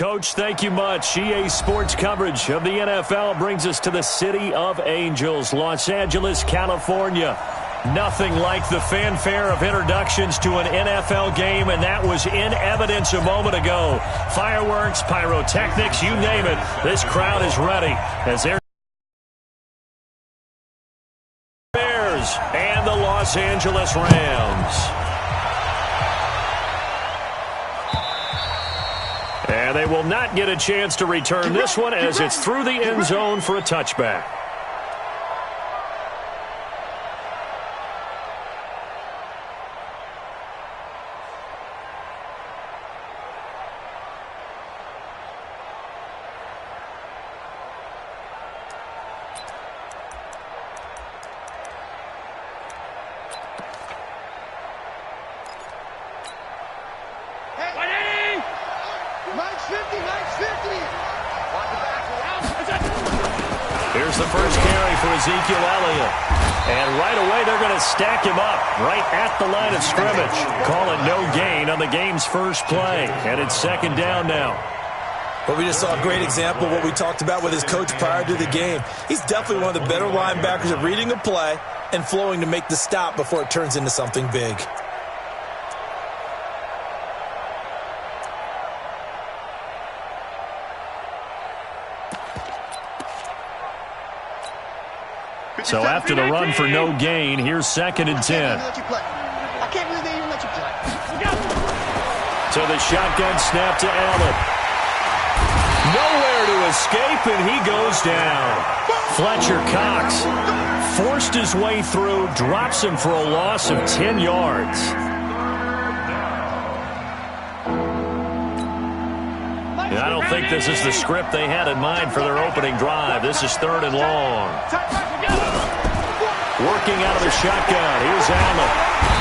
Coach, thank you much. EA Sports coverage of the NFL brings us to the City of Angels, Los Angeles, California. Nothing like the fanfare of introductions to an NFL game, and that was in evidence a moment ago. Fireworks, pyrotechnics, you name it. This crowd is ready as they're Bears and the Los Angeles Rams. And they will not get a chance to return this one as it's through the end zone for a touchback. Here's the first carry for Ezekiel Elliott. And right away, they're going to stack him up right at the line of scrimmage. Call it no gain on the game's first play. And it's second down now. Well, we just saw a great example of what we talked about with his coach prior to the game. He's definitely one of the better linebackers at reading a play and flowing to make the stop before it turns into something big. So after the run for no gain, here's 2nd and 10. I can't believe they even let you play. So the shotgun snap to Allen. Nowhere to escape, and he goes down. Fletcher Cox forced his way through, drops him for a loss of 10 yards. I don't think this is the script they had in mind for their opening drive. This is 3rd and long. Working out of the shotgun. Here's Allen.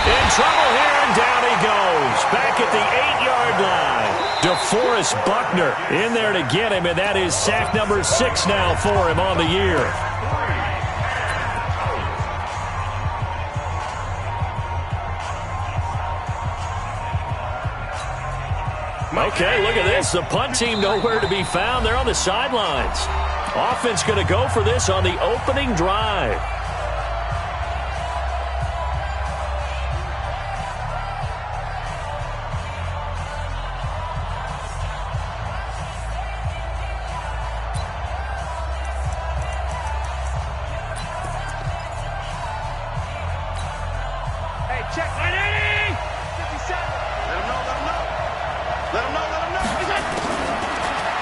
In trouble here, and down he goes. Back at the 8-yard line. DeForest Buckner in there to get him, and that is sack number 6 now for him on the year. Okay, look at this. The punt team nowhere to be found. They're on the sidelines. Offense going to go for this on the opening drive.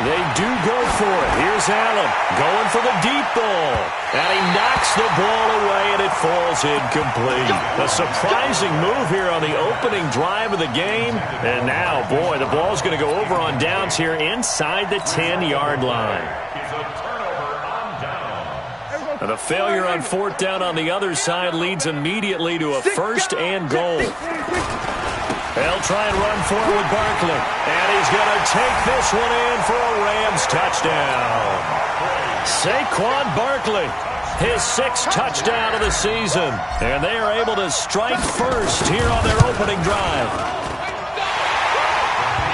They do go for it. Here's Allen going for the deep ball. And he knocks the ball away, and it falls incomplete. A surprising move here on the opening drive of the game. And now, boy, the ball's going to go over on downs here inside the 10-yard line. And the failure on 4th down on the other side leads immediately to a 1st and goal. They'll try and run forward with Barkley. And he's going to take this one in for a Rams touchdown. Saquon Barkley, his 6th touchdown of the season. And they are able to strike first here on their opening drive.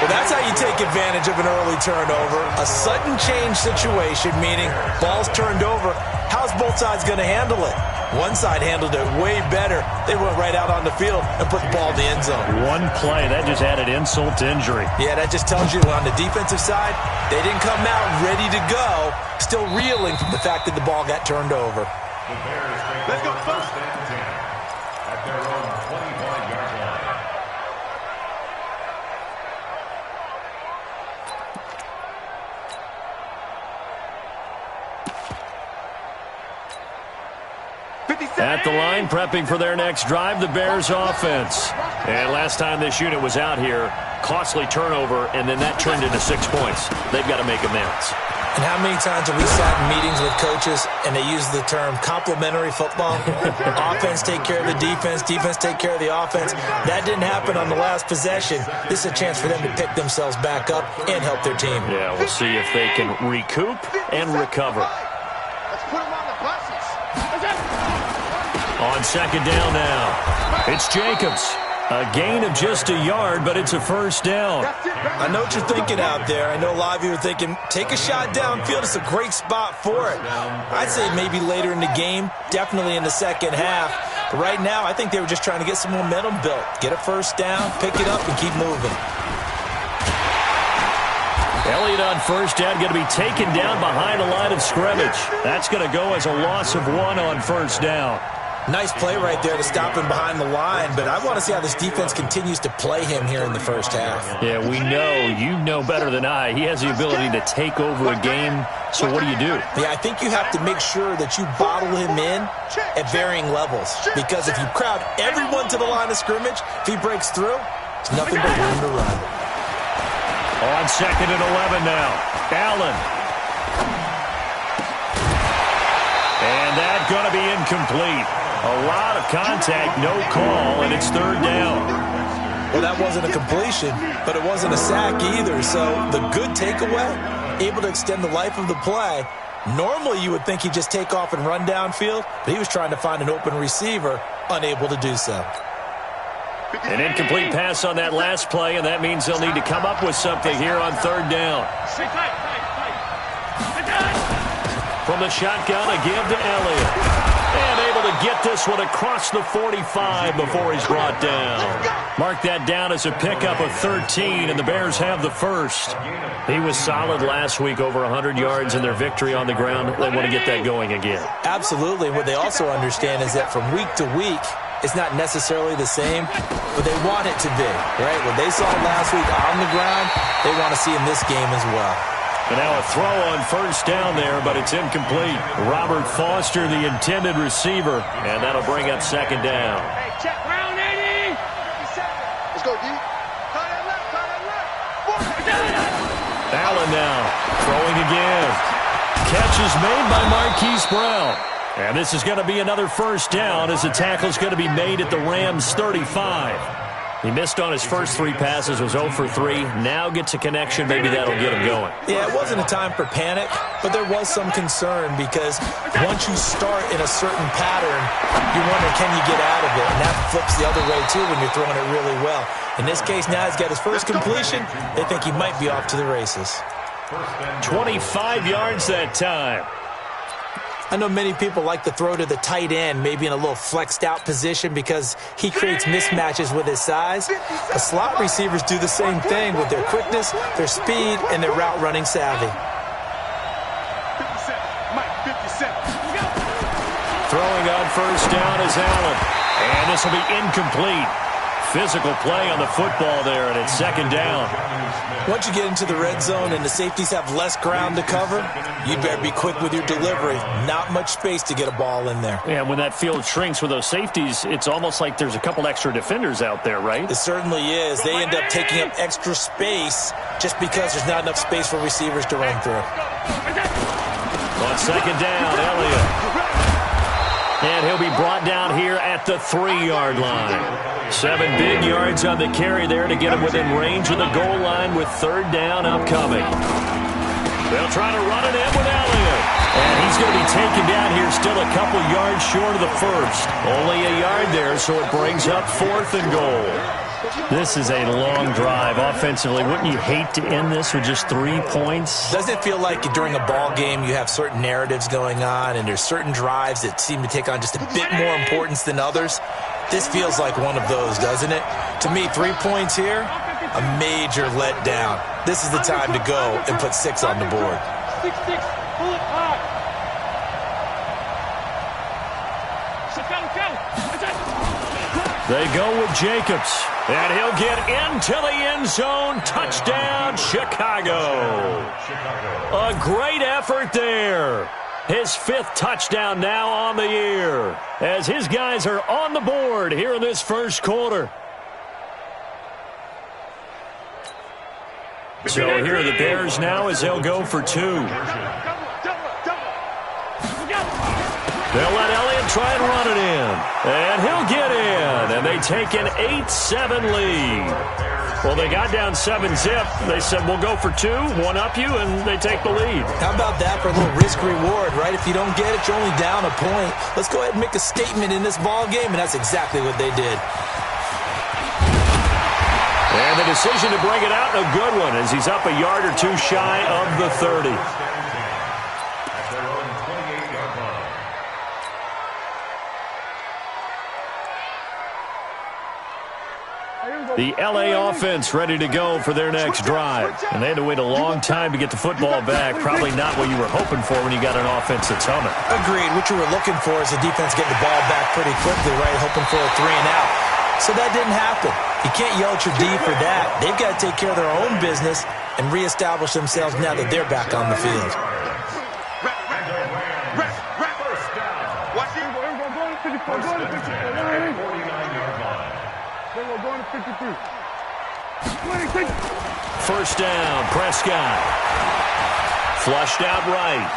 Well, that's how you take advantage of an early turnover. A sudden change situation, meaning ball's turned over. How's both sides going to handle it? One side handled it way better. They went right out on the field and put the ball in the end zone. One play, that just added insult to injury. Yeah, that just tells you on the defensive side, they didn't come out ready to go, still reeling from the fact that the ball got turned over. Let's go first and 10 at their own 25-yard line. At the line, prepping for their next drive, the Bears offense. And last time this unit was out here, costly turnover, and then that turned into 6 points. They've got to make amends. And how many times have we sat in meetings with coaches and they use the term complementary football? Offense take care of the defense, defense take care of the offense. That didn't happen on the last possession. This is a chance for them to pick themselves back up and help their team. Yeah, we'll see if they can recoup and recover. Let's put them on the buses. On 2nd down now, it's Jacobs. A gain of just a yard, but it's a first down. I know what you're thinking out there. I know a lot of you are thinking, take a shot downfield. It's a great spot for it. I'd say maybe later in the game, definitely in the second half. But right now, I think they were just trying to get some momentum built. Get a first down, pick it up, and keep moving. Elliott on first down, going to be taken down behind the line of scrimmage. That's going to go as a loss of 1 on first down. Nice play right there to stop him behind the line, but I want to see how this defense continues to play him here in the first half. Yeah, we know. You know better than I. He has the ability to take over a game, so what do you do? Yeah, I think you have to make sure that you bottle him in at varying levels, because if you crowd everyone to the line of scrimmage, if he breaks through, it's nothing but room to run. On 2nd and 11 now. Allen. And that's going to be incomplete. A lot of contact, no call, and it's third down. Well, that wasn't a completion, but it wasn't a sack either. So the good takeaway, able to extend the life of the play. Normally you would think he'd just take off and run downfield, but he was trying to find an open receiver, unable to do so. An incomplete pass on that last play, and that means they'll need to come up with something here on third down. From the shotgun, a give to Elliott. And able to get this one across the 45 before he's brought down. Mark that down as a pickup of 13, and the Bears have the first. He was solid last week, over 100 yards in their victory on the ground. They want to get that going again. Absolutely. What they also understand is that from week to week, it's not necessarily the same, but they want it to be, right? What they saw last week on the ground, they want to see in this game as well. And now a throw on first down there, but it's incomplete. Robert Foster, the intended receiver, and that'll bring up second down. Hey, check round 80. Let's go, D. Call that left. Allen now throwing again. Catch is made by Marquise Brown. And this is going to be another first down as the tackle is going to be made at the Rams' 35. He missed on his first 3 passes, was 0 for 3. Now gets a connection. Maybe that'll get him going. Yeah, it wasn't a time for panic, but there was some concern because once you start in a certain pattern, you wonder, can you get out of it? And that flips the other way, too, when you're throwing it really well. In this case, now he's got his first completion. They think he might be off to the races. 25 yards that time. I know many people like to throw to the tight end, maybe in a little flexed out position because he creates mismatches with his size. The slot receivers do the same thing with their quickness, their speed, and their route running savvy. 57. Throwing on first down is Allen. And this will be incomplete. Physical play on the football there, and it's second down. Once you get into the red zone and the safeties have less ground to cover, you better be quick with your delivery. Not much space to get a ball in there. Yeah, when that field shrinks with those safeties, it's almost like there's a couple extra defenders out there, right? It certainly is. They end up taking up extra space just because there's not enough space for receivers to run through. On second down, Elliott. And he'll be brought down here at the 3-yard line. 7 big yards on the carry there to get him within range of the goal line with third down upcoming. They'll try to run it in with Elliott. And he's going to be taken down here still a couple yards short of the first. Only a yard there, so it brings up 4th and goal. This is a long drive offensively. Wouldn't you hate to end this with just 3 points? Doesn't it feel like during a ball game you have certain narratives going on and there's certain drives that seem to take on just a bit more importance than others? This feels like one of those, doesn't it? To me, 3 points here, a major letdown. This is the time to go and put 6 on the board. 6-6, pull it hard. They go with Jacobs, and he'll get into the end zone. Touchdown, Chicago. A great effort there. His 5th touchdown now on the year as his guys are on the board here in this first quarter. So here are the Bears now as they'll go for 2. They'll let Elliott try and run it in. And he'll get in. And they take an 8-7 lead. Well, they got down 7-zip. They said, we'll go for 2, one up you, and they take the lead. How about that for a little risk-reward, right? If you don't get it, you're only down a point. Let's go ahead and make a statement in this ball game, and that's exactly what they did. And the decision to bring it out, a good one, as he's up a yard or two shy of the 30. At their own 28-yard line. The L.A. offense ready to go for their next drive. And they had to wait a long time to get the football back. Probably not what you were hoping for when you got an offense that's humming. Agreed. What you were looking for is the defense getting the ball back pretty quickly, right? Hoping for a 3-and-out. So that didn't happen. You can't yell at your D for that. They've got to take care of their own business and reestablish themselves now that they're back on the field. First down, Prescott. Flushed out right.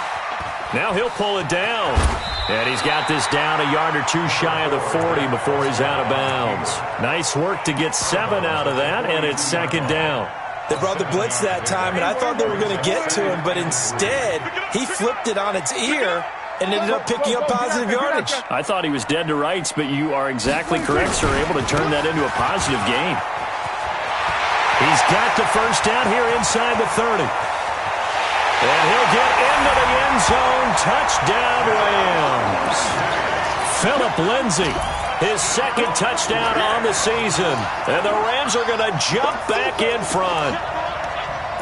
Now he'll pull it down. And he's got this down a yard or two shy of the 40 before he's out of bounds. Nice work to get 7 out of that, and it's second down. They brought the blitz that time, and I thought they were going to get to him, but instead he flipped it on its ear and ended up picking up positive yardage. I thought he was dead to rights, but you are exactly correct, sir. Able to turn that into a positive gain. He's got the first down here inside the 30. And he'll get into the end zone. Touchdown, Rams. Phillip Lindsay, his second touchdown on the season. And the Rams are going to jump back in front.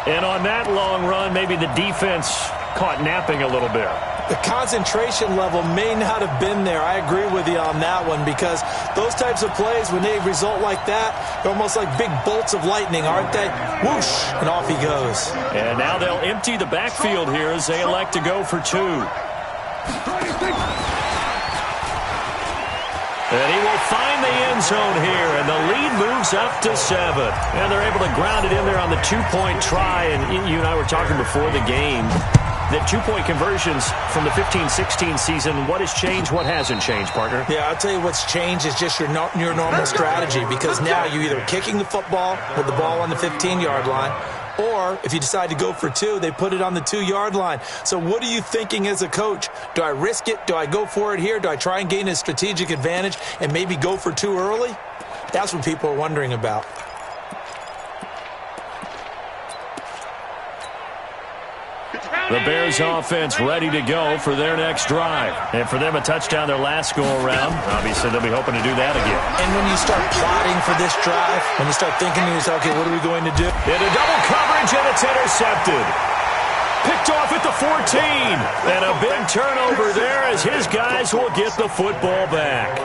And on that long run, maybe the defense caught napping a little bit. The concentration level may not have been there. I agree with you on that one, because those types of plays, when they result like that, they're almost like big bolts of lightning, aren't they? Whoosh, and off he goes. And now they'll empty the backfield here as they elect to go for 2. And he will find the end zone here, and the lead moves up to 7. And they're able to ground it in there on the 2-point try. And you and I were talking before the game that 2-point conversions from the 15-16 season, what has changed, what hasn't changed, partner? Yeah, I'll tell you what's changed is just your normal strategy, because now you're either kicking the football with the ball on the 15-yard line, or if you decide to go for 2, they put it on the 2-yard line. So what are you thinking as a coach? Do I risk it? Do I go for it here? Do I try and gain a strategic advantage and maybe go for 2 early? That's what people are wondering about. The Bears offense ready to go for their next drive. And for them, a touchdown their last go-around. Obviously, they'll be hoping to do that again. And when you start plotting for this drive, when you start thinking to yourself, okay, what are we going to do? Into double coverage, and it's intercepted. Picked off at the 14. And a big turnover there as his guys will get the football back.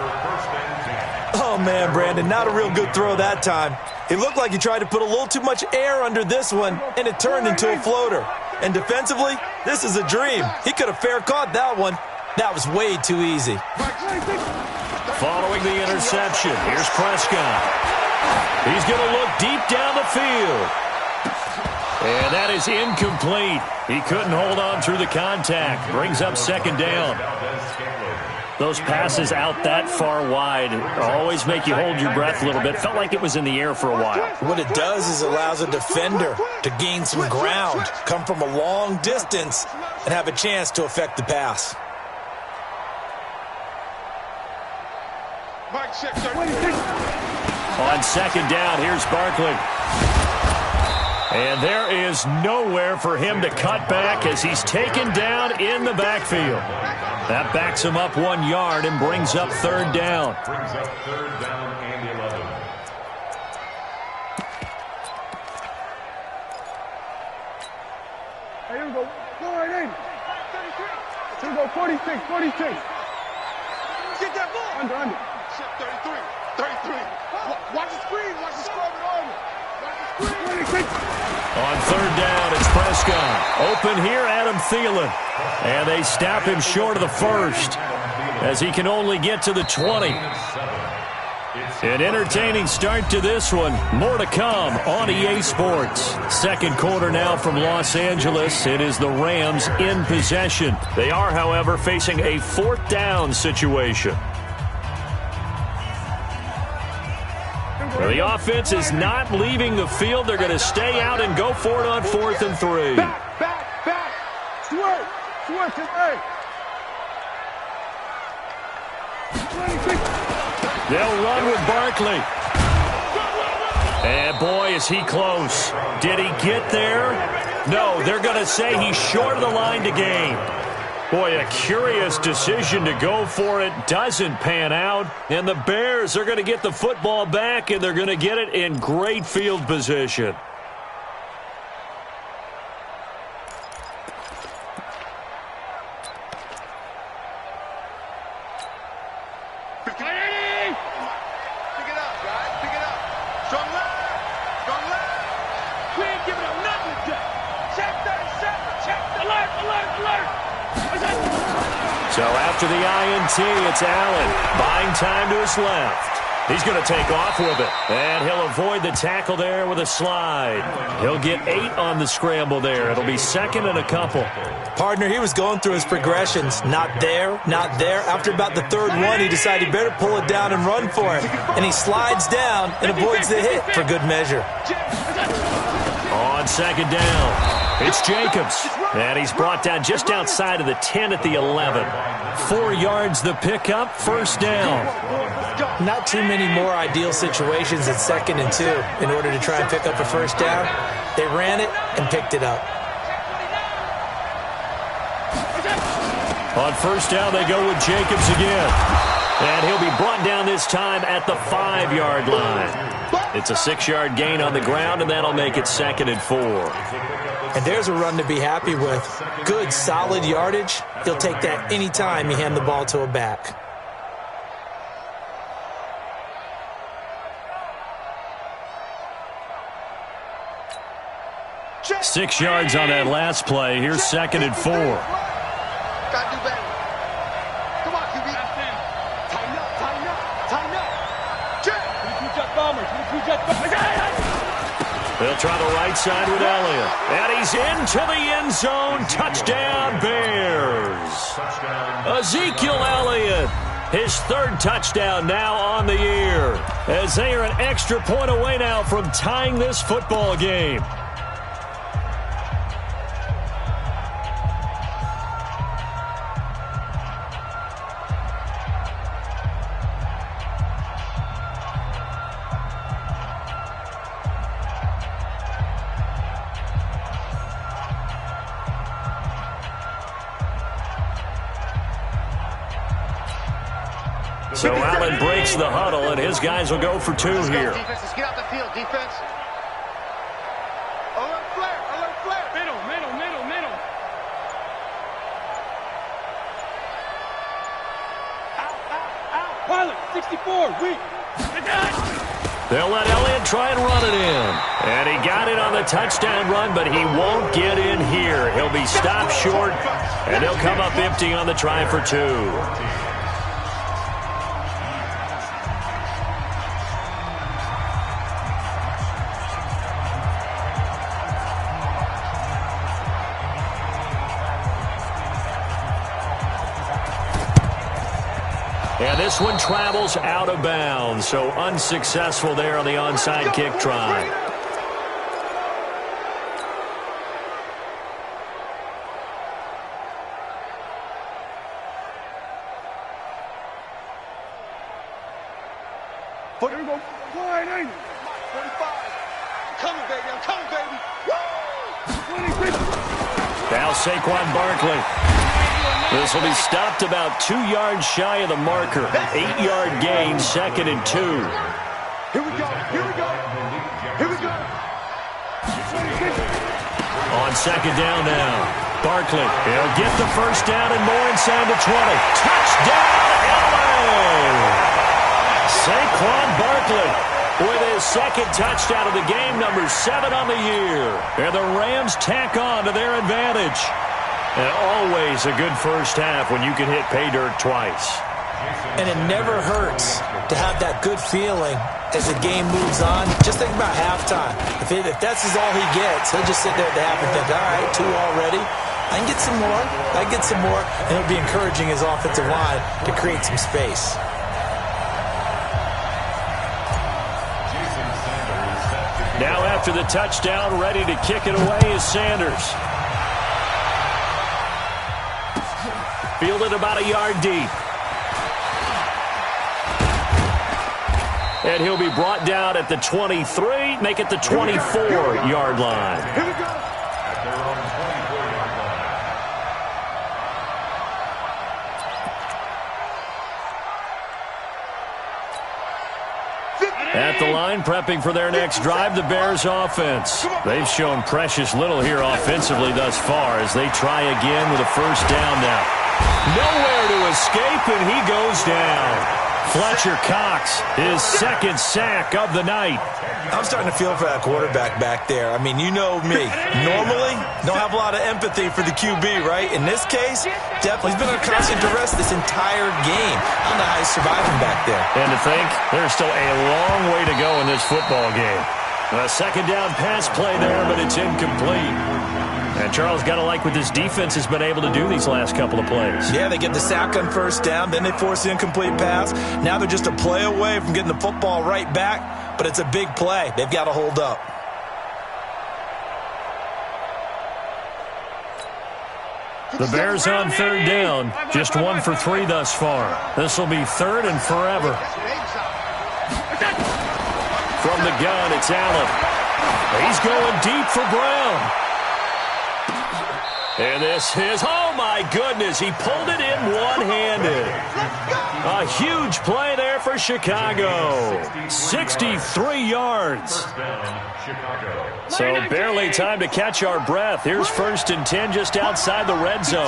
Oh, man, Brandon, not a real good throw that time. It looked like he tried to put a little too much air under this one, and it turned into a floater. And defensively, this is a dream. He could have fair caught that one. That was way too easy. Following the interception, here's Prescott. He's going to look deep down the field. And that is incomplete. He couldn't hold on through the contact. Brings up second down. Those passes out that far wide always make you hold your breath a little bit. Felt like it was in the air for a while. What it does is it allows a defender to gain some ground, come from a long distance, and have a chance to affect the pass. On second down, here's Barkley. And there is nowhere for him to cut back as he's taken down in the backfield. That backs him up 1 yard and brings up third down. Brings up third down and 11. Hey, here we go. Go right in. 33. Here we go. 46. 46. Get that ball. Under. 33. Watch the screen. Watch the screen. Watch the screen. 26. On third down, it's Prescott. Open here, Adam Thielen. And they stop him short of the first as he can only get to the 20. An entertaining start to this one. More to come on EA Sports. Second quarter now from Los Angeles. It is the Rams in possession. They are, however, facing a fourth down situation. The offense is not leaving the field. They're going to stay out and go for it on 4th and 3. Back. Switch it, hey. 26. They'll run with Barkley. And boy, is he close. Did he get there? No, they're going to say he's short of the line to gain. Boy, a curious decision to go for it. Doesn't pan out. And the Bears are going to get the football back, and they're going to get it in great field position. So after the INT, it's Allen buying time to his left. He's going to take off with it. And he'll avoid the tackle there with a slide. He'll get 8 on the scramble there. It'll be second and a couple. Partner, he was going through his progressions. Not there, not there. After about the third one, he decided he better pull it down and run for it. And he slides down and avoids the hit for good measure. On second down, it's Jacobs. And he's brought down just outside of the 10 at the 11. 4 yards the pickup, first down. Not too many more ideal situations at 2nd and 2 in order to try and pick up a first down. They ran it and picked it up. On first down, they go with Jacobs again. And he'll be brought down this time at the 5-yard line. It's a 6-yard gain on the ground, and that'll make it 2nd and 4. And there's a run to be happy with. Good, solid yardage. He'll take that any time you hand the ball to a back. Six yards on that last play. Here's 2nd and 4. Gotta do better. Come on, QB. Tighten up, tighten up, tighten up. Check. They'll try the right side with Elliott. And he's into the end zone. Touchdown, Bears. Ezekiel Elliott, his 3rd touchdown now on the year, as they are an extra point away now from tying this football game. So Allen breaks the huddle, and his guys will go for 2 here. Defense, let's get out the field, defense. Alert flare, middle. Out. Pilot, 64, weak. They'll let Elliott try and run it in. And he got it on the touchdown run, but he won't get in here. He'll be stopped short, and he'll come up empty on the try for 2. And this one travels out of bounds, so unsuccessful there on the onside kick try. Here we go. Wide, ain't it? 45. I'm coming, baby. Woo! 26. Now Saquon Barkley. This will be stopped about 2 yards shy of the marker. 8-yard gain, 2nd and 2. Here we go. On second down now, Barkley. He'll get the first down and more inside the 20. Touchdown, LA! Saquon Barkley with his 2nd touchdown of the game, number 7 on the year. And the Rams tack on to their advantage. And always a good first half when you can hit pay dirt twice. And it never hurts to have that good feeling as the game moves on. Just think about halftime. If that's all he gets, he'll just sit there at the half and think, all right, 2 already. I can get some more. And it'll be encouraging his offensive line to create some space. Now after the touchdown, ready to kick it away is Sanders. Fielded about a yard deep. And he'll be brought down at the 23, make it the 24-yard line. At their own 24-yard line. At the line, prepping for their next drive, the Bears offense. They've shown precious little here offensively thus far as they try again with a first down now. Nowhere to escape, and he goes down. Fletcher Cox, his second sack of the night. I'm starting to feel for that quarterback back there. I mean, you know me. Normally, don't have a lot of empathy for the QB, right? In this case, definitely he's been under constant duress this entire game. I don't know how he's surviving back there. And to think, there's still a long way to go in this football game. A second down pass play there, but it's incomplete. And Charles, got to like what this defense has been able to do these last couple of plays. Yeah, they get the sack on first down, then they force the incomplete pass. Now they're just a play away from getting the football right back, but it's a big play. They've got to hold up. The Bears on third down, just 1 for 3 thus far. This will be third and forever. From the gun, it's Allen. He's going deep for Brown. And this is, oh my goodness, he pulled it in one-handed. A huge play there for Chicago. 63 yards. So barely time to catch our breath. Here's 1st and 10 just outside the red zone.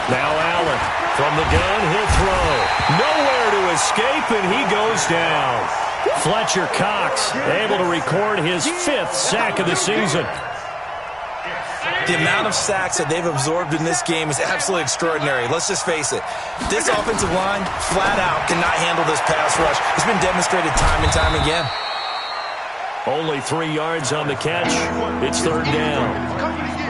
Now Allen from the gun, he'll throw. Nowhere to escape, and he goes down. Fletcher Cox able to record his 5th sack of the season. The amount of sacks that they've absorbed in this game is absolutely extraordinary. Let's just face it. This offensive line, flat out, cannot handle this pass rush. It's been demonstrated time and time again. Only 3 yards on the catch. It's third down.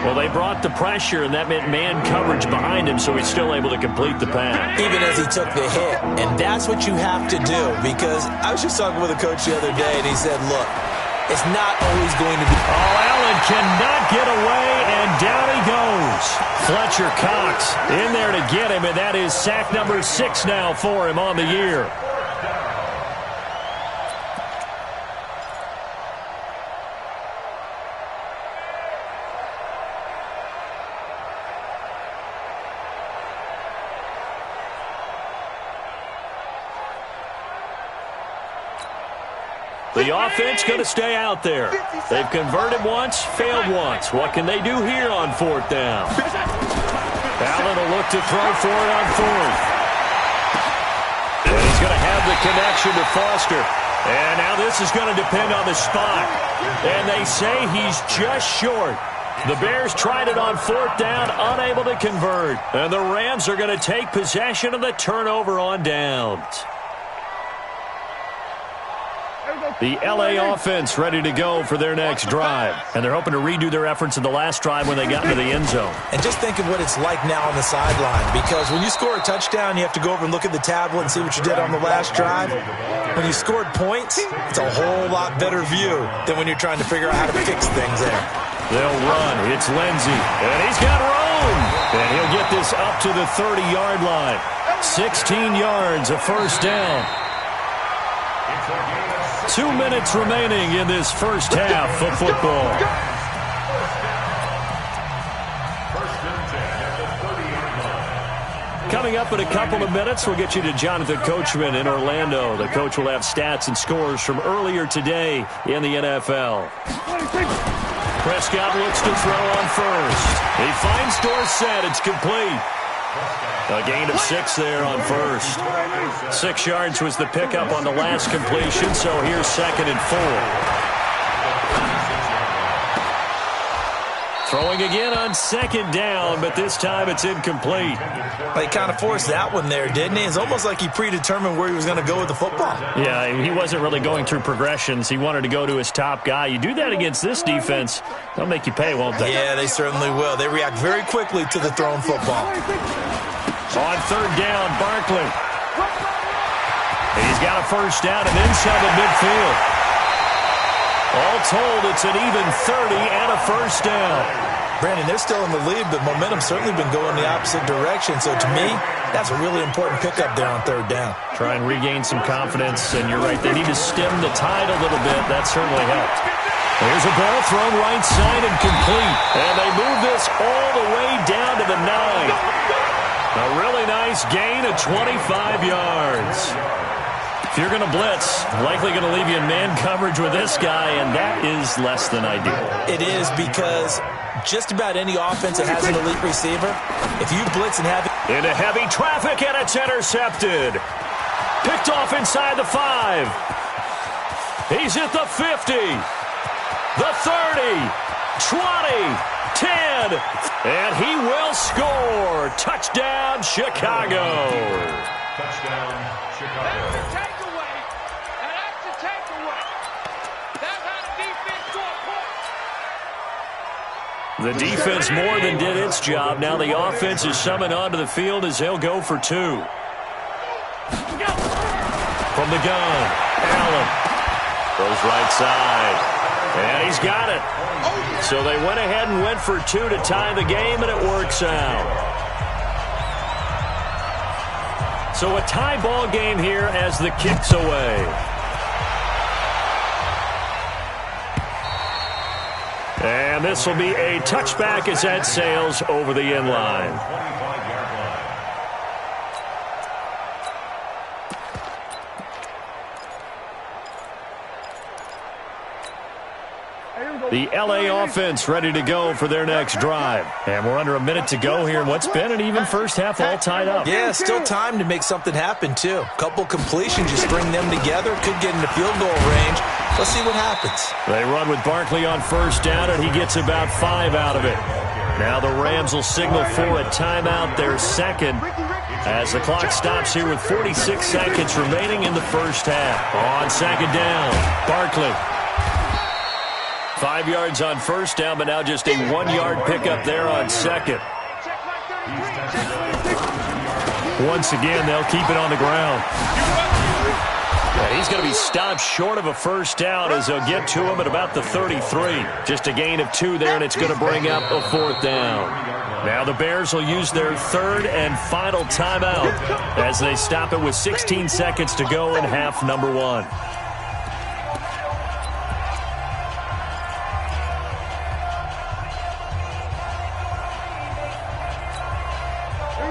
Well, they brought the pressure, and that meant man coverage behind him, so he's still able to complete the pass. Even as he took the hit. And that's what you have to do, because I was just talking with a coach the other day, and he said, look, it's not always going to be. Oh, Allen cannot get away, and down he goes. Fletcher Cox in there to get him, and that is sack number 6 now for him on the year. The offense going to stay out there. They've converted once, failed once. What can they do here on 4th down? Allen will look to throw for it on 4th. And he's going to have the connection to Foster. And now this is going to depend on the spot. And they say he's just short. The Bears tried it on 4th down, unable to convert. And the Rams are going to take possession of the turnover on downs. The L.A. offense ready to go for their next drive. And they're hoping to redo their efforts in the last drive when they got into the end zone. And just think of what it's like now on the sideline. Because when you score a touchdown, you have to go over and look at the tablet and see what you did on the last drive. When you scored points, it's a whole lot better view than when you're trying to figure out how to fix things there. They'll run. It's Lindsey. And he's got room. And he'll get this up to the 30-yard line. 16 yards, a first down. 2 minutes remaining in this first half of football. Coming up in a couple of minutes, we'll get you to Jonathan Coachman in Orlando. The coach will have stats and scores from earlier today in the NFL. Prescott looks to throw on first. He finds Dorsett. It's complete. A gain of 6 there on first. 6 yards was the pickup on the last completion, so here's 2nd and 4. Throwing again on 2nd down, but this time it's incomplete. He kind of forced that one there, didn't he? It's almost like he predetermined where he was going to go with the football. Yeah, he wasn't really going through progressions. He wanted to go to his top guy. You do that against this defense, they'll make you pay, won't they? Yeah, they certainly will. They react very quickly to the thrown football. On 3rd down, Barkley. He's got a first down and then some at midfield. All told, it's an even 30 and a first down. Brandon, they're still in the lead, but momentum's certainly been going the opposite direction. So to me, that's a really important pickup there on third down. Try and regain some confidence, and you're right, they need to stem the tide a little bit. That certainly helped. Here's a ball thrown right side and complete. And they move this all the way down to the 9. A really nice gain of 25 yards. If you're going to blitz, likely going to leave you in man coverage with this guy, and that is less than ideal. It is, because just about any offense that has an elite receiver, if you blitz and have it into heavy traffic, and it's intercepted. Picked off inside the 5. He's at the 50, the 30, 20, 10, and he will score. Touchdown, Chicago. Touchdown, Chicago. The defense more than did its job. Now the offense is summoned onto the field as they'll go for 2. From the gun, Allen goes right side, and he's got it. So they went ahead and went for 2 to tie the game, and it works out. So a tie ball game here as the kick's away. And this will be a touchback as that sails over the end line. The LA offense ready to go for their next drive. And we're under a minute to go here in what's been an even first half, all tied up. Yeah, still time to make something happen, too. Couple completions, you string them together, could get into field goal range. Let's see what happens. They run with Barkley on first down, and he gets about 5 out of it. Now the Rams will signal for a timeout, their second, as the clock stops here with 46 seconds remaining in the first half. On second down, Barkley. 5 yards on first down, but now just a 1-yard pickup there on second. Once again, they'll keep it on the ground. He's going to be stopped short of a first down as they'll get to him at about the 33. Just a gain of 2 there, and it's going to bring up a 4th down. Now the Bears will use their third and final timeout as they stop it with 16 seconds to go in half number 1.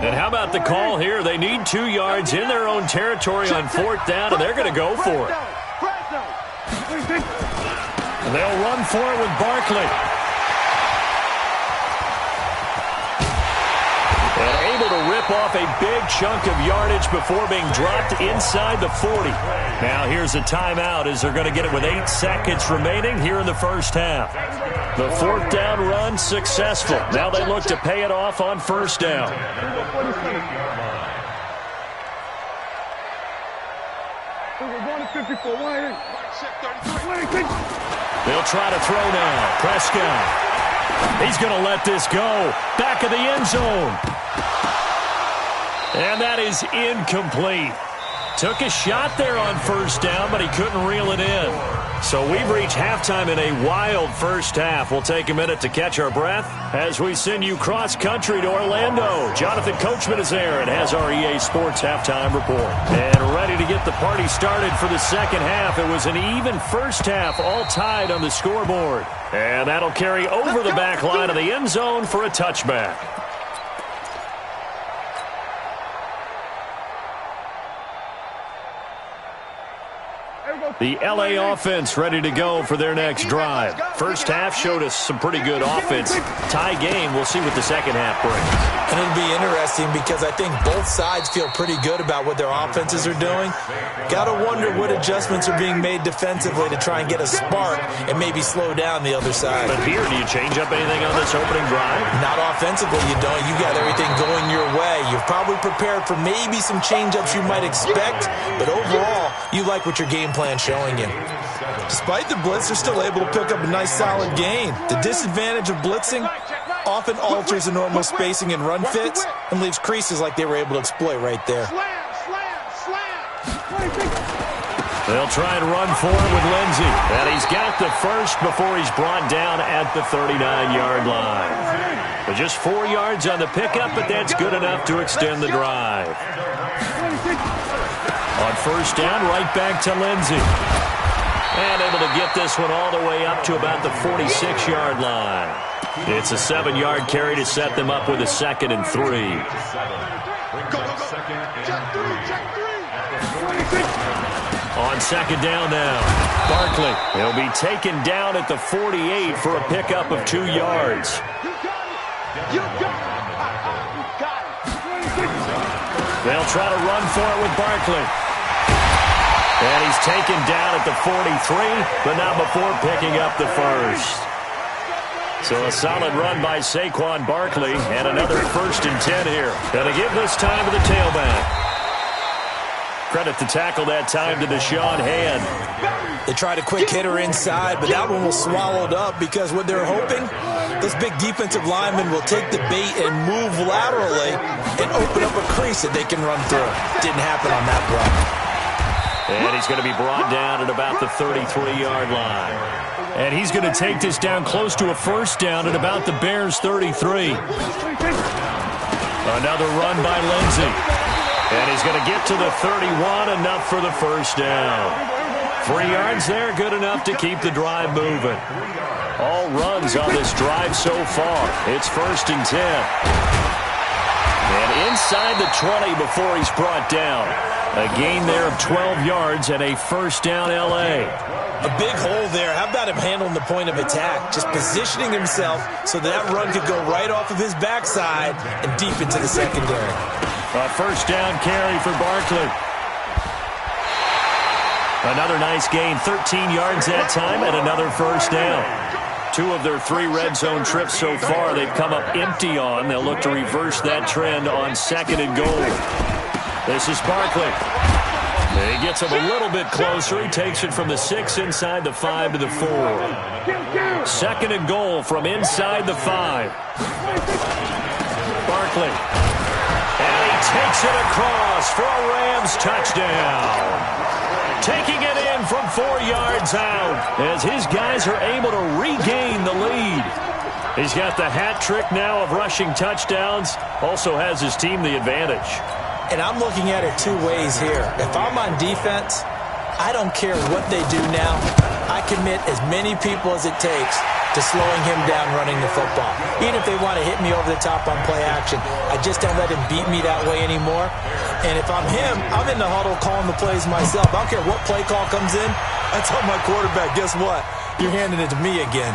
And how about the call here? They need 2 yards in their own territory on 4th down, and they're going to go for it. And they'll run for it with Barkley. And able to rip off a big chunk of yardage before being dropped inside the 40. Now here's a timeout as they're going to get it with 8 seconds remaining here in the first half. The 4th down run successful. Now they look to pay it off on first down. They'll try to throw now. Prescott. He's going to let this go. Back of the end zone. And that is incomplete. Took a shot there on first down, but he couldn't reel it in. So we've reached halftime in a wild first half. We'll take a minute to catch our breath as we send you cross-country to Orlando. Jonathan Coachman is there and has our EA Sports halftime report. And ready to get the party started for the second half. It was an even first half, all tied on the scoreboard. And that'll carry over the back line of the end zone for a touchback. The LA offense ready to go for their next drive. First half showed us some pretty good offense. Tie game, we'll see what the second half brings. And it'll be interesting because I think both sides feel pretty good about what their offenses are doing. Got to wonder what adjustments are being made defensively to try and get a spark and maybe slow down the other side. But here, do you change up anything on this opening drive? Not offensively, you don't. You got everything going your way. You've probably prepared for maybe some change-ups you might expect, but overall, you like what your game plan showing you. Despite the blitz, they're still able to pick up a nice solid gain. The disadvantage of blitzing often alters the normal spacing and run fits and leaves creases like they were able to exploit right there. They'll try and run for it with Lindsey. And he's got the first before he's brought down at the 39-yard line. But just 4 yards on the pickup, but that's good enough to extend the drive. On first down, right back to Lindsey. And able to get this one all the way up to about the 46-yard line. It's a 7-yard carry to set them up with a 2nd and 3. On second down now, Barkley. He'll be taken down at the 48 for a pickup of 2 yards. They'll try to run for it with Barkley. And he's taken down at the 43, but not before picking up the first. So a solid run by Saquon Barkley, and another 1st and 10 here. Going to give this time to the tailback. Credit the tackle that time to Deshaun Hand. They tried a quick hitter inside, but that one was swallowed up because what they're hoping, those big defensive linemen will take the bait and move laterally and open up a crease that they can run through. Didn't happen on that run. And he's going to be brought down at about the 33-yard line. And he's going to take this down close to a first down at about the Bears' 33. Another run by Lindsey. And he's going to get to the 31, enough for the first down. 3 yards there, good enough to keep the drive moving. All runs on this drive so far. It's 1st and 10. And inside the 20 before he's brought down. A gain there of 12 yards and a first down L.A. A big hole there. How about him handling the point of attack? Just positioning himself so that run could go right off of his backside and deep into the secondary. A first down carry for Barkley. Another nice gain, 13 yards that time, and another first down. 2 of their 3 red zone trips so far they've come up empty on. They'll look to reverse that trend on 2nd and goal. This is Barkley. He gets him a little bit closer. He takes it from the 6 inside the 5 to the 4. 2nd and goal from inside the 5. Barkley. And he takes it across for a Rams touchdown. Taking it in from 4 yards out as his guys are able to regain the lead. He's got the hat trick now of rushing touchdowns. Also has his team the advantage. And I'm looking at it 2 ways here. If I'm on defense, I don't care what they do now. I commit as many people as it takes to slowing him down running the football. Even if they want to hit me over the top on play action, I just don't let him beat me that way anymore. And if I'm him, I'm in the huddle calling the plays myself. I don't care what play call comes in. I tell my quarterback, guess what? You're handing it to me again.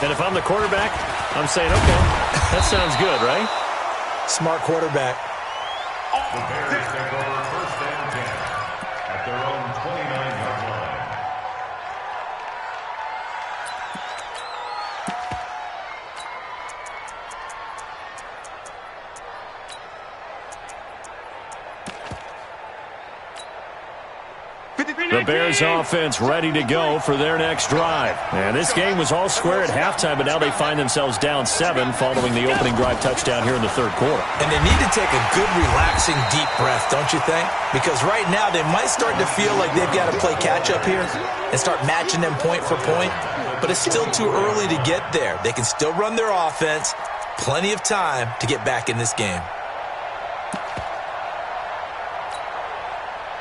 And if I'm the quarterback, I'm saying, okay, that sounds good, right? Smart quarterback. The Bears take over 1st and 10 at their own 29-yard line. The Bears offense ready to go for their next drive. And this game was all square at halftime, but now they find themselves down 7 following the opening drive touchdown here in the 3rd quarter. And they need to take a good, relaxing, deep breath, don't you think? Because right now they might start to feel like they've got to play catch-up here and start matching them point for point. But it's still too early to get there. They can still run their offense. Plenty of time to get back in this game.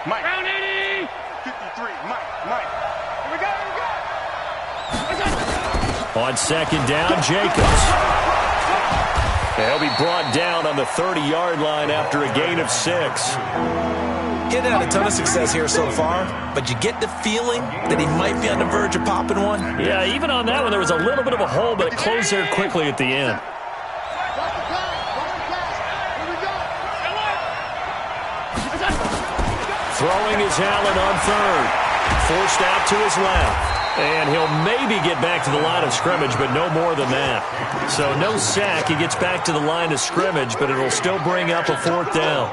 Mike. Round 80. 53. Mike. Here we go. On 2nd down, Jacobs. They'll be brought down on the 30-yard line after a gain of 6. Getting had a ton of success here so far, but you get the feeling that he might be on the verge of popping one. Yeah, even on that one, there was a little bit of a hole, but it closed there quickly at the end. Throwing is Allen on 3rd. Forced out to his left. And he'll maybe get back to the line of scrimmage, but no more than that. So no sack. He gets back to the line of scrimmage, but it'll still bring up a 4th down.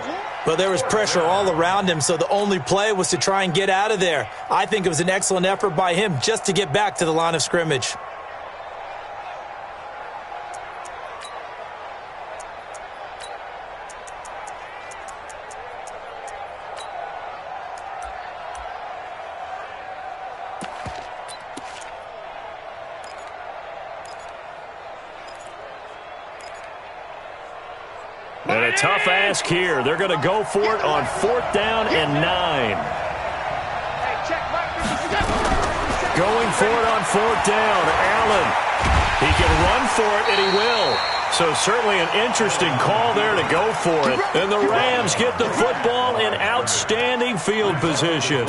Well, there was pressure all around him, so the only play was to try and get out of there. I think it was an excellent effort by him just to get back to the line of scrimmage. And a tough ask here. They're going to go for it on 4th down and 9. Going for it on 4th down. Allen. He can run for it, and he will. So certainly an interesting call there to go for it. And the Rams get the football in outstanding field position.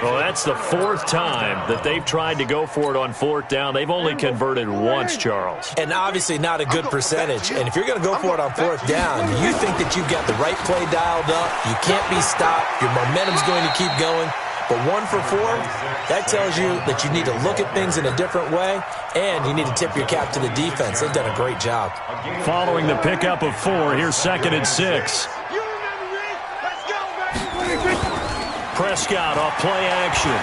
Well, that's the 4th time that they've tried to go for it on 4th down. They've only converted once, Charles. And obviously not a good percentage. And if you're going to go for it on 4th down, you think that you've got the right play dialed up. You can't be stopped. Your momentum's going to keep going. But 1 for 4, that tells you that you need to look at things in a different way, and you need to tip your cap to the defense. They've done a great job. Following the pickup of 4, here's 2nd and 6. Prescott off play action.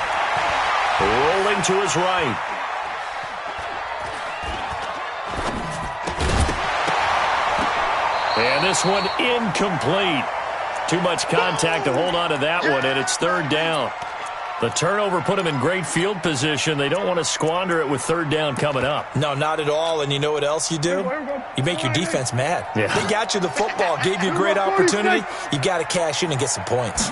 Rolling to his right. And this one incomplete. Too much contact to hold on to that one, and it's 3rd down. The turnover put them in great field position. They don't want to squander it with 3rd down coming up. No, not at all. And you know what else you do? You make your defense mad. Yeah. They got you the football, gave you a great opportunity. You got to cash in and get some points.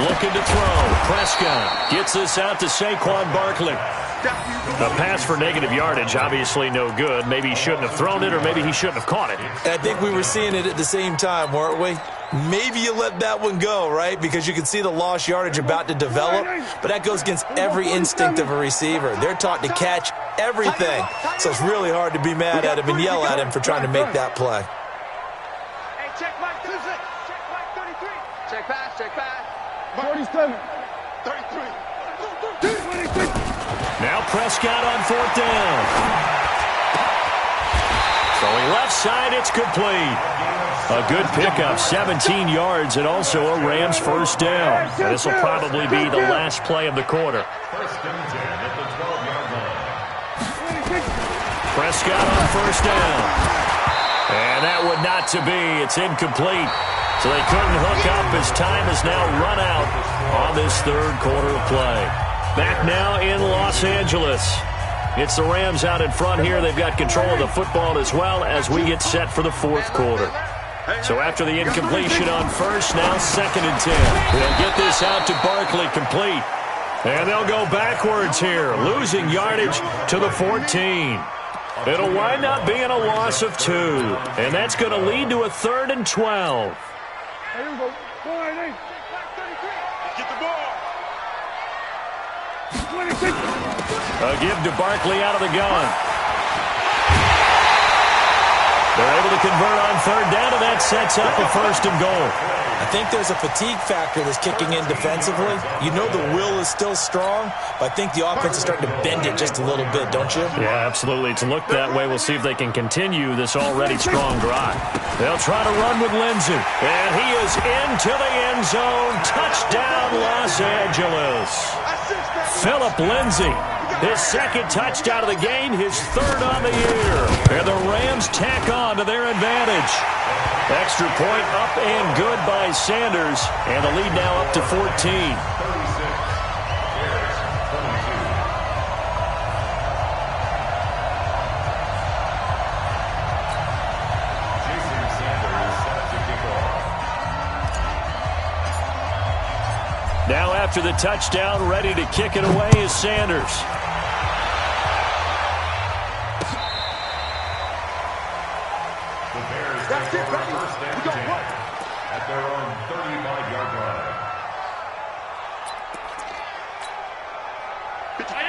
Looking to throw. Prescott gets this out to Saquon Barkley. A pass for negative yardage, obviously no good. Maybe he shouldn't have thrown it, or maybe he shouldn't have caught it. And I think we were seeing it at the same time, weren't we? Maybe you let that one go, right? Because you can see the lost yardage about to develop. But that goes against every instinct of a receiver. They're taught to catch everything. So it's really hard to be mad at him and yell at him for trying to make that play. Hey, check Mike 26. Check Mike 33. Check pass, check pass. 47. 33. 26. Now Prescott on 4th down. Throwing left side, it's complete. A good pickup, 17 yards, and also a Rams 1st down. And this will probably be the last play of the quarter. 1st and 10 at the 12-yard line. Prescott on 1st down. And that would not to be. It's incomplete. So they couldn't hook up as time has now run out on this 3rd quarter of play. Back now in Los Angeles. It's the Rams out in front here. They've got control of the football as well as we get set for the 4th quarter. So after the incompletion on 1st, now 2nd and 10. They'll get this out to Barkley, complete. And they'll go backwards here, losing yardage to the 14. It'll wind up being a loss of 2. And that's going to lead to a 3rd and 12. Hey, here we go. 4-8. Get the ball. 26. A give to Barkley out of the gun. They're able to convert on 3rd down, and that sets up a 1st and goal. I think there's a fatigue factor that's kicking in defensively. You know the will is still strong, but I think the offense is starting to bend it just a little bit, don't you? Yeah, absolutely. It's looked that way. We'll see if they can continue this already strong drive. They'll try to run with Lindsey, and he is into the end zone. Touchdown, Los Angeles. Philip Lindsey, his 2nd touchdown of the game, his 3rd on the year. And the Rams tack on to their advantage. Extra point up and good by Sanders, and the lead now up to 14. Now after the touchdown, ready to kick it away is Sanders. That's it, baby. We got what? At their own 35-yard line.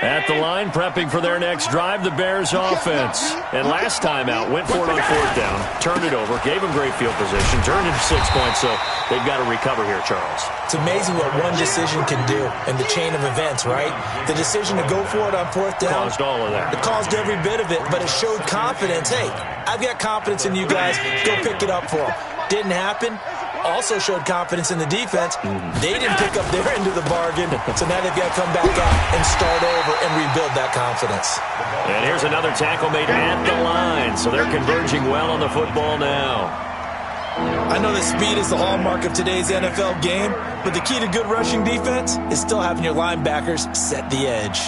At the line, prepping for their next drive, the Bears offense. And last time out, went for it on 4th down, turned it over, gave them great field position, turned into 6 points, so they've got to recover here, Charles. It's amazing what one decision can do in the chain of events, right? The decision to go for it on 4th down. Caused all of that. It caused every bit of it, but it showed confidence. Hey, I've got confidence in you guys. Go pick it up for them. Didn't happen. Also showed confidence in the defense. They didn't pick up their end of the bargain, so now they've got to come back out and start over and rebuild that confidence. And here's another tackle made at the line, so they're converging well on the football now. I know that speed is the hallmark of today's NFL game, but the key to good rushing defense is still having your linebackers set the edge.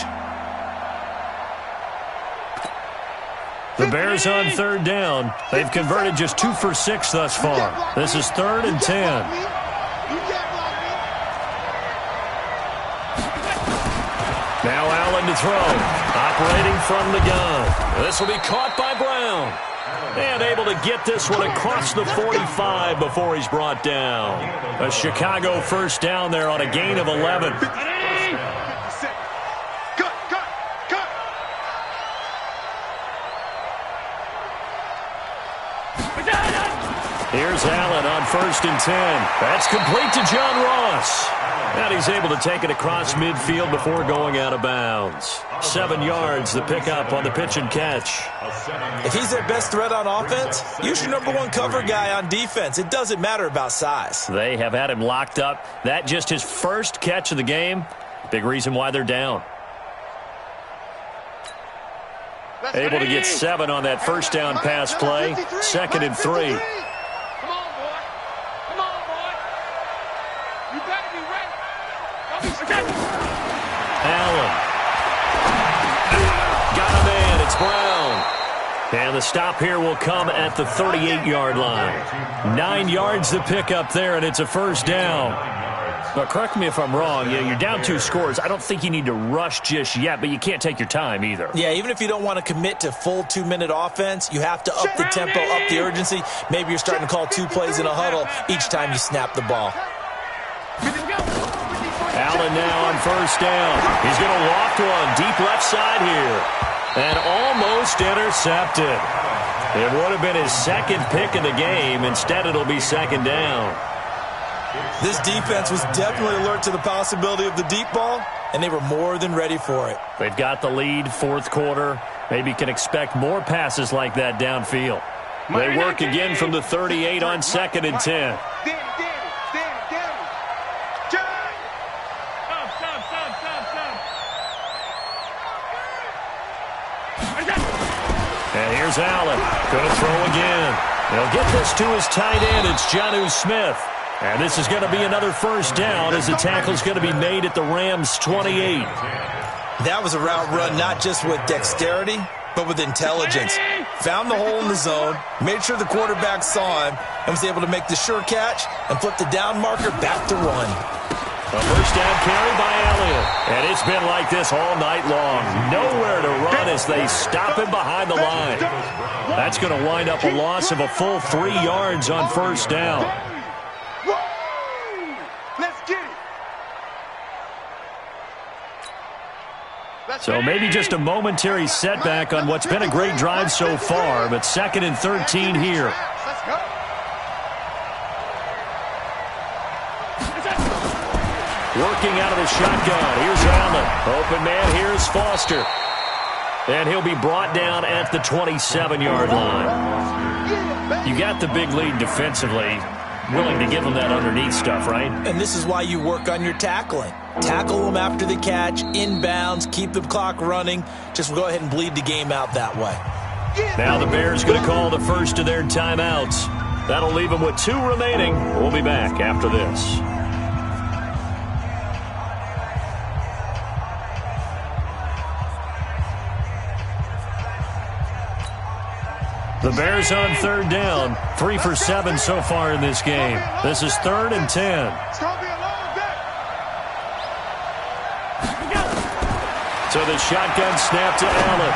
The Bears on third down. They've converted just 2 for 6 thus far. This is 3rd and 10. Now Allen to throw. Operating from the gun. This will be caught by Brown. And able to get this one across the 45 before he's brought down. A Chicago first down there on a gain of 11. Here's Allen on 1st and 10. That's complete to John Ross. And he's able to take it across midfield before going out of bounds. 7 yards, the pickup on the pitch and catch. If he's their best threat on offense, use your #1 cover guy on defense. It doesn't matter about size. They have had him locked up. That just his first catch of the game. Big reason why they're down. Able to get 7 on that first down pass play. 2nd and 3. Allen. Got a man. It's Brown. And the stop here will come at the 38-yard line. 9 yards to pick up there, and it's a first down. But correct me if I'm wrong. You're down 2 scores. I don't think you need to rush just yet, but you can't take your time either. Yeah, even if you don't want to commit to full 2-minute offense, you have to up the tempo, up the urgency. Maybe you're starting to call 2 plays in a huddle each time you snap the ball. Allen now on first down. He's going to loft one deep left side here. And almost intercepted. It would have been his 2nd pick of the game. Instead, it'll be 2nd down. This defense was definitely alert to the possibility of the deep ball, and they were more than ready for it. They've got the lead, 4th quarter. Maybe can expect more passes like that downfield. They work again from the 38 on 2nd and 10. And here's Allen. Going to throw again. They'll get this to his tight end. It's Jonnu Smith. And this is going to be another first down as the tackle's going to be made at the Rams' 28. That was a route run not just with dexterity, but with intelligence. Found the hole in the zone, made sure the quarterback saw him, and was able to make the sure catch and flip the down marker back to run. A first down carry by Elliott. And it's been like this all night long. Nowhere to run as they stop him behind the line. That's going to wind up a loss of a full 3 yards on first down. Let's get it. So maybe just a momentary setback on what's been a great drive so far, but 2nd and 13 here. Let's go. Working out of the shotgun. Here's Allen. Open man. Here's Foster. And he'll be brought down at the 27-yard line. You got the big lead defensively. Willing to give them that underneath stuff, right? And this is why you work on your tackling. Tackle them after the catch, inbounds, keep the clock running. Just go ahead and bleed the game out that way. Now the Bears going to call the first of their timeouts. That'll leave them with 2 remaining. We'll be back after this. The Bears on 3rd down. 3 for 7 so far in this game. This is 3rd and 10. It's going to be a long day. So the shotgun snap to Allen.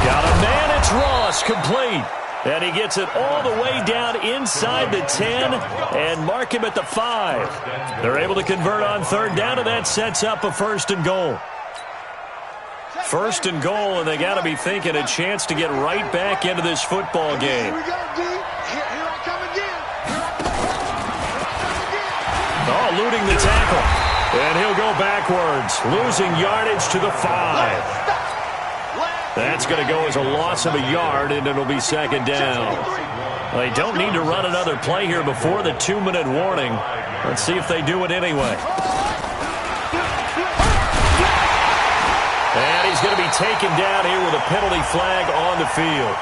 Got a man. It's Ross. Complete. And he gets it all the way down inside the 10 and mark him at the 5. They're able to convert on 3rd down, and that sets up a 1st and goal. 1st and goal, and they got to be thinking a chance to get right back into this football game. Here we go, D. Here I come again. Oh, eluding the tackle. And he'll go backwards, losing yardage to the 5. That's going to go as a loss of a yard, and it'll be 2nd down. They don't need to run another play here before the 2-minute warning. Let's see if they do it anyway. And he's going to be taken down here with a penalty flag on the field.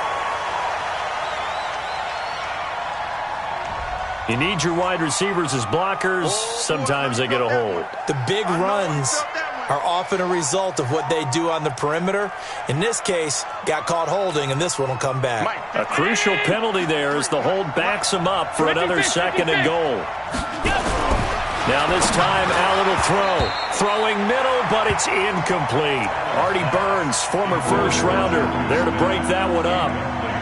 You need your wide receivers as blockers. Sometimes they get a hold. The big runs are often a result of what they do on the perimeter. In this case, got caught holding, and this one will come back. A crucial penalty there as the hold backs him up for another second and goal. Now this time, Allen will throw. Throwing middle, but it's incomplete. Artie Burns, former first-rounder, there to break that one up.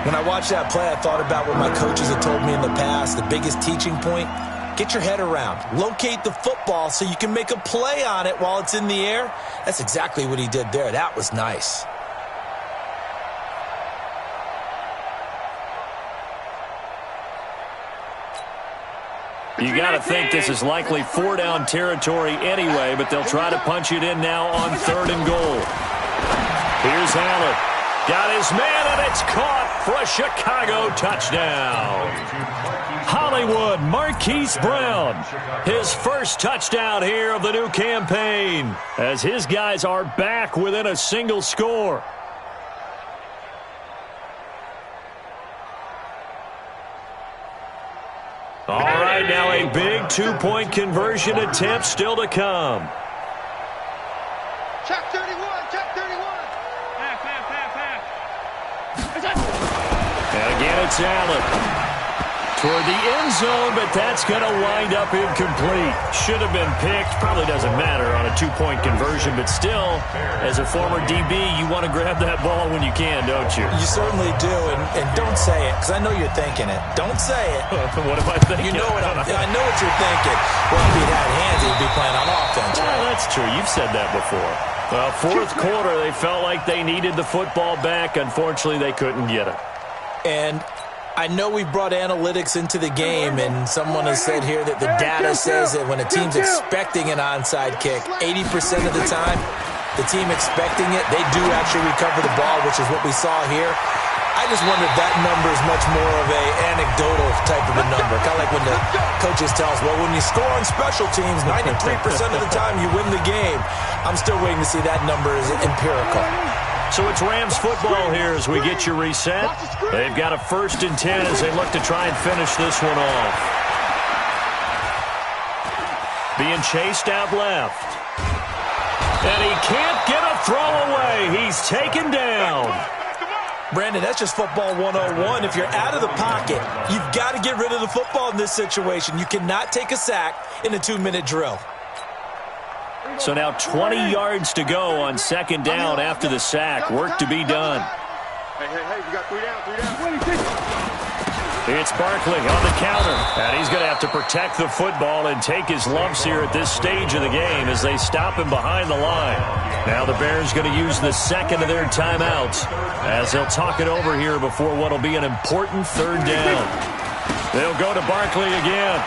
When I watched that play, I thought about what my coaches had told me in the past. The biggest teaching point, get your head around. Locate the football so you can make a play on it while it's in the air. That's exactly what he did there. That was nice. You got to think this is likely four-down territory anyway, but they'll try to punch it in now on 3rd and goal. Here's Allen. Got his man, and it's caught for a Chicago touchdown. Hollywood Marquise Brown, his first touchdown here of the new campaign, as his guys are back within a single score. All right, now a big two-point conversion attempt still to come. Check 31, check 31. And again, it's Allen. Toward the end zone, but that's going to wind up incomplete. Should have been picked. Probably doesn't matter on a two-point conversion, but still, as a former DB, you want to grab that ball when you can, don't you? You certainly do, and don't say it, because I know you're thinking it. Don't say it. What am I thinking? You know what I know what you're thinking. Well, if he'd had hands, he'd be playing on offense. Well, that's true. You've said that before. Well, fourth quarter, they felt like they needed the football back. Unfortunately, they couldn't get it. And I know we brought analytics into the game, and someone has said here that the data says that when a team's expecting an onside kick, 80% of the time, the team expecting it, they do actually recover the ball, which is what we saw here. I just wonder if that number is much more of a anecdotal type of a number. Kind of like when the coaches tell us, well, when you score on special teams, 93% of the time you win the game. I'm still waiting to see that number is empirical. So it's Rams football here as we get you reset. They've got a 1st and 10 as they look to try and finish this one off. Being chased out left. And he can't get a throw away. He's taken down. Brandon, that's just football 101. If you're out of the pocket, you've got to get rid of the football in this situation. You cannot take a sack in a 2-minute drill. So now 20 yards to go on 2nd down after the sack. Work to be done. Hey, we got 3 down. It's Barkley on the counter. And he's going to have to protect the football and take his lumps here at this stage of the game as they stop him behind the line. Now the Bears going to use the second of their timeouts as they'll talk it over here before what will be an important 3rd down. They'll go to Barkley again.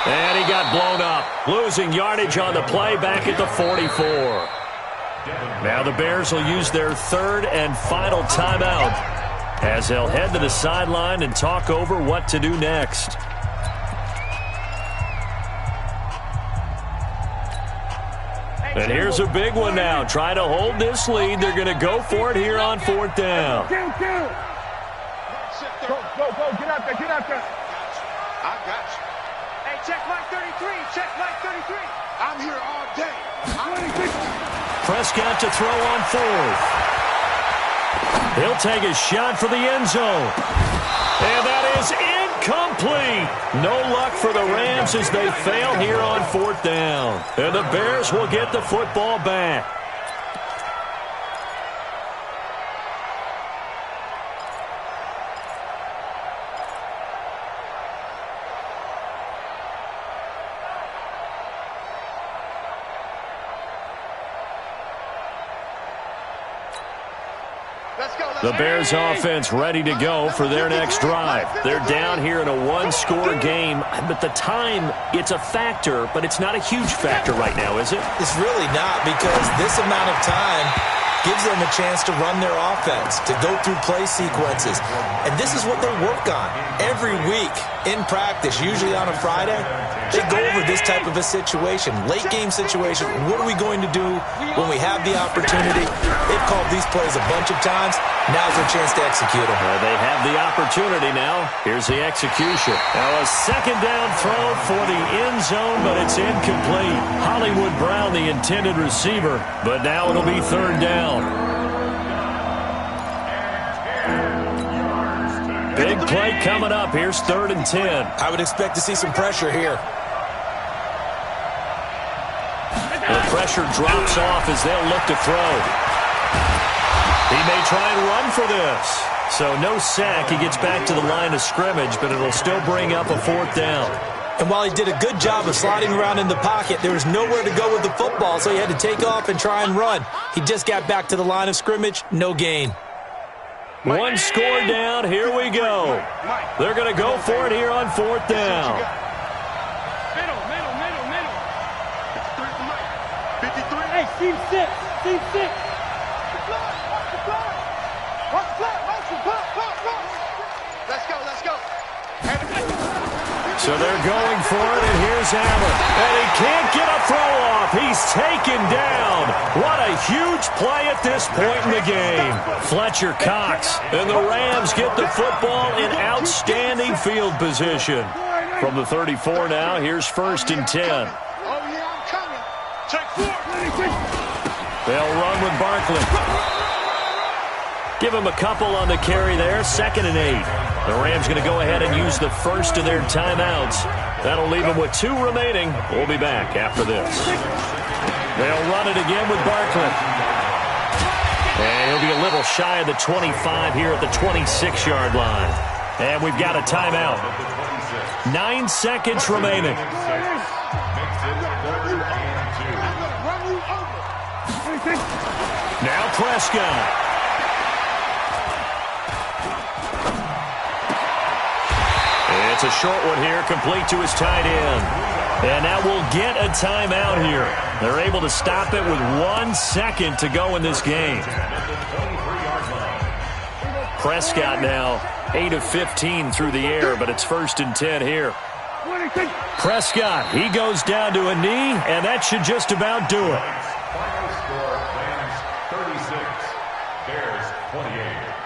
And he got blown up, losing yardage on the play back at the 44. Now the Bears will use their 3rd and final timeout as they'll head to the sideline and talk over what to do next. And here's a big one now. Trying to hold this lead. They're going to go for it here on 4th down. Go, get out there. I got you. Hey, check Mike 33, check Mike 33. I'm here all day. Prescott to throw on 4th. He'll take a shot for the end zone. And that is incomplete. No luck for the Rams as they fail here on 4th down. And the Bears will get the football back. The Bears offense ready to go for their next drive. They're down here in a 1-score game, but the time, it's a factor, but it's not a huge factor right now, is it? It's really not, because this amount of time, gives them a chance to run their offense, to go through play sequences. And this is what they work on every week in practice, usually on a Friday. They go over this type of a situation, late game situation. What are we going to do when we have the opportunity? They've called these plays a bunch of times. Now's their chance to execute them. They have the opportunity now. Here's the execution. Now a second down throw for the end zone, but it's incomplete. Hollywood Brown, the intended receiver, but now it'll be third down. Big play coming up. Here's 3rd and 10. I would expect to see some pressure here. The pressure drops off as they'll look to throw. He may try and run for this. So no sack. He gets back to the line of scrimmage, but it'll still bring up a 4th down. And while he did a good job of sliding around in the pocket, there was nowhere to go with the football, so he had to take off and try and run. He just got back to the line of scrimmage. No gain. One score down. Here we go. They're going to go for it here on 4th down. Middle. 53. Hey, team 6. Watch the clock. Let's go. So they're going for it, and here's Allen. And he can't get a throw off. He's taken down. What a huge play at this point in the game. Fletcher Cox. And the Rams get the football in outstanding field position. From the 34 now, here's 1st and 10. Oh, yeah, I'm coming. Check 4. They'll run with Barkley. Give him a couple on the carry there. 2nd and 8. The Rams going to go ahead and use the first of their timeouts. That'll leave them with 2 remaining. We'll be back after this. They'll run it again with Barkley. And he'll be a little shy of the 25 here at the 26-yard line. And we've got a timeout. 9 seconds remaining. Now Prescott. It's a short one here, complete to his tight end. And now we'll get a timeout here. They're able to stop it with 1 second to go in this game. Prescott now 8 of 15 through the air, but it's 1st and 10 here. Prescott, he goes down to a knee, and that should just about do it. Final score, Rams 36, Bears 28.